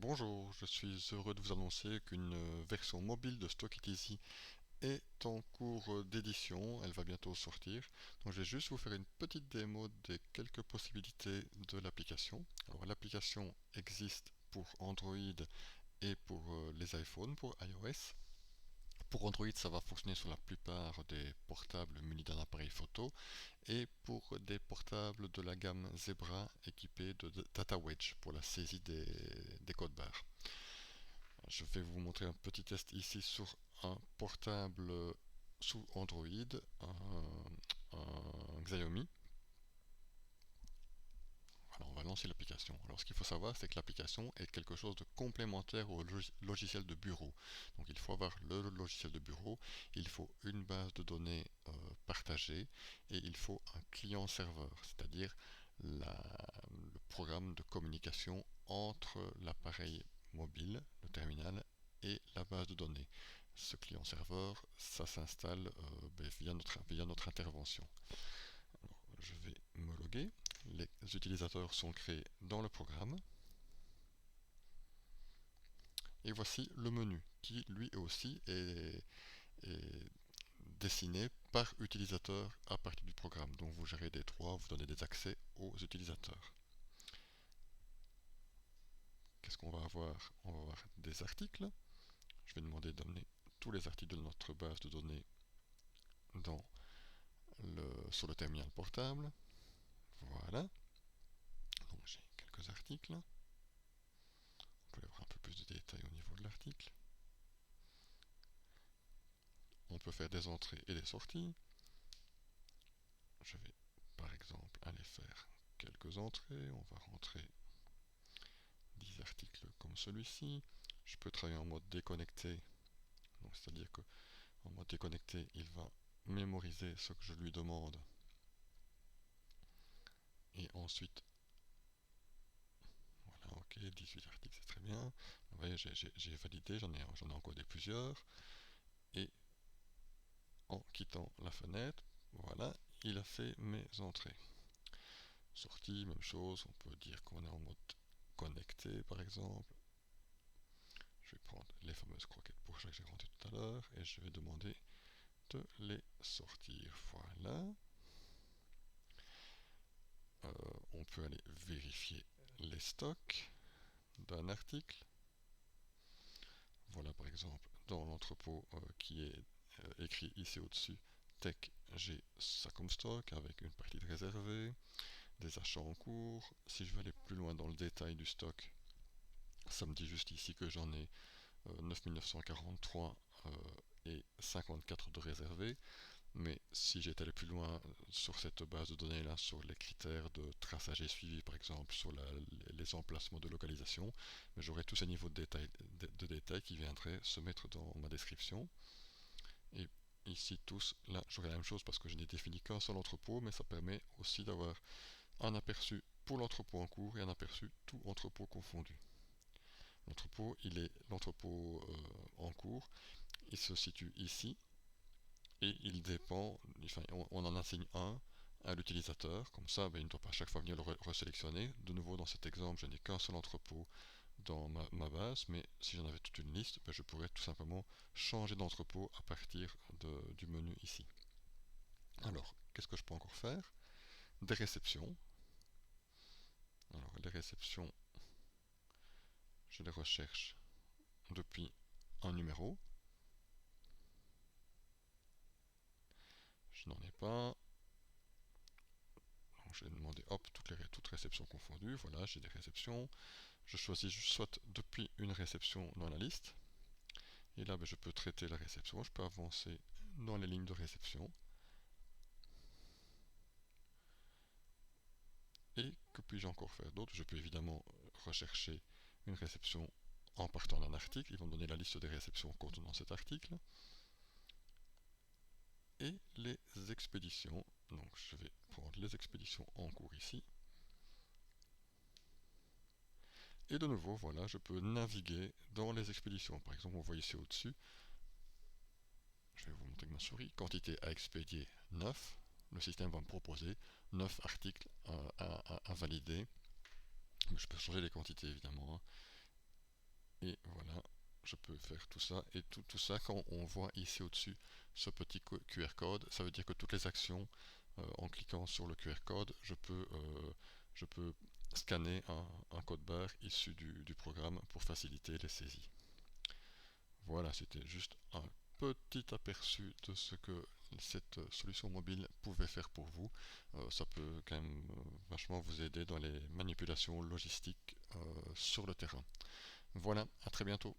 Bonjour, je suis heureux de vous annoncer qu'une version mobile de Stock It Easy est en cours d'édition, elle va bientôt sortir. Donc je vais juste vous faire une petite démo des quelques possibilités de l'application. Alors l'application existe pour Android et pour les iPhones, pour iOS. Pour Android, ça va fonctionner sur la plupart des portables munis d'un appareil photo et pour des portables de la gamme Zebra équipés de Data Wedge pour la saisie des codes barres. Je vais vous montrer un petit test ici sur un portable sous Android, un Xiaomi. Alors on va lancer l'application. Alors ce qu'il faut savoir, c'est que l'application est quelque chose de complémentaire au logiciel de bureau. Donc il faut avoir le logiciel de bureau, il faut une base de données partagée et il faut un client-serveur, c'est-à-dire le programme de communication entre l'appareil mobile, le terminal, et la base de données. Ce client-serveur, ça s'installe via notre intervention. Alors, je vais me loguer. Les utilisateurs sont créés dans le programme. Et voici le menu qui lui aussi est dessiné par utilisateur à partir du programme. Donc vous gérez des droits, vous donnez des accès aux utilisateurs. Qu'est-ce qu'on va avoir? On va avoir des articles. Je vais demander d'amener tous les articles de notre base de données sur le terminal portable. Voilà. Donc j'ai quelques articles. On peut avoir un peu plus de détails au niveau de l'article. On peut faire des entrées et des sorties. Je vais par exemple aller faire quelques entrées. On va rentrer 10 articles comme celui-ci. Je peux travailler en mode déconnecté. C'est-à-dire que en mode déconnecté, il va mémoriser ce que je lui demande. Et ensuite, voilà, ok, 18 articles, c'est très bien. Vous voyez, j'ai validé, j'en ai encodé plusieurs. Et en quittant la fenêtre, voilà, il a fait mes entrées. Sortie, même chose, on peut dire qu'on est en mode connecté par exemple. Je vais prendre les fameuses croquettes pour chat que j'ai rentrées tout à l'heure et je vais demander de les sortir. Voilà. On peut aller vérifier les stocks d'un article. Voilà par exemple dans l'entrepôt qui est écrit ici au-dessus, Tech, j'ai ça comme stock avec une partie de réservée, des achats en cours. Si je veux aller plus loin dans le détail du stock, ça me dit juste ici que j'en ai 9943 et 54 de réservés. Mais si j'étais allé plus loin sur cette base de données là, sur les critères de traçage et suivi par exemple, sur les emplacements de localisation, j'aurais tous ces niveaux de détail qui viendraient se mettre dans ma description. Et ici tous, là j'aurai la même chose parce que je n'ai défini qu'un seul entrepôt, mais ça permet aussi d'avoir un aperçu pour l'entrepôt en cours et un aperçu tout entrepôt confondu. L'entrepôt, il est l'entrepôt en cours, il se situe ici et il dépend, enfin, on en assigne un à l'utilisateur, comme ça il ne doit pas à chaque fois venir le resélectionner. De nouveau dans cet exemple je n'ai qu'un seul entrepôt dans ma base, mais si j'en avais toute une liste, je pourrais tout simplement changer d'entrepôt à partir du menu ici. Alors, qu'est-ce que je peux encore faire? Des réceptions. Alors les réceptions, je les recherche depuis un numéro. Je n'en ai pas. Donc je vais demander hop, toutes réceptions confondues. Voilà, j'ai des réceptions. Je choisis soit depuis une réception dans la liste. Et là, je peux traiter la réception. Je peux avancer dans les lignes de réception. Et que puis-je encore faire d'autre? Je peux évidemment rechercher une réception en partant d'un article. Ils vont me donner la liste des réceptions contenant cet article. Et les expéditions. Donc je vais prendre les expéditions en cours ici. Et de nouveau, voilà, je peux naviguer dans les expéditions. Par exemple, on voit ici au-dessus, je vais vous montrer avec ma souris, quantité à expédier 9. Le système va me proposer 9 articles à valider. Je peux changer les quantités évidemment. Et voilà, je peux faire tout ça. Et tout ça, quand on voit ici au-dessus ce petit QR code, ça veut dire que toutes les actions, en cliquant sur le QR code, je peux scanner un code barre issu du programme pour faciliter les saisies. Voilà, c'était juste un petit aperçu de ce que cette solution mobile pouvait faire pour vous. Ça peut quand même vachement vous aider dans les manipulations logistiques sur le terrain. Voilà, à très bientôt.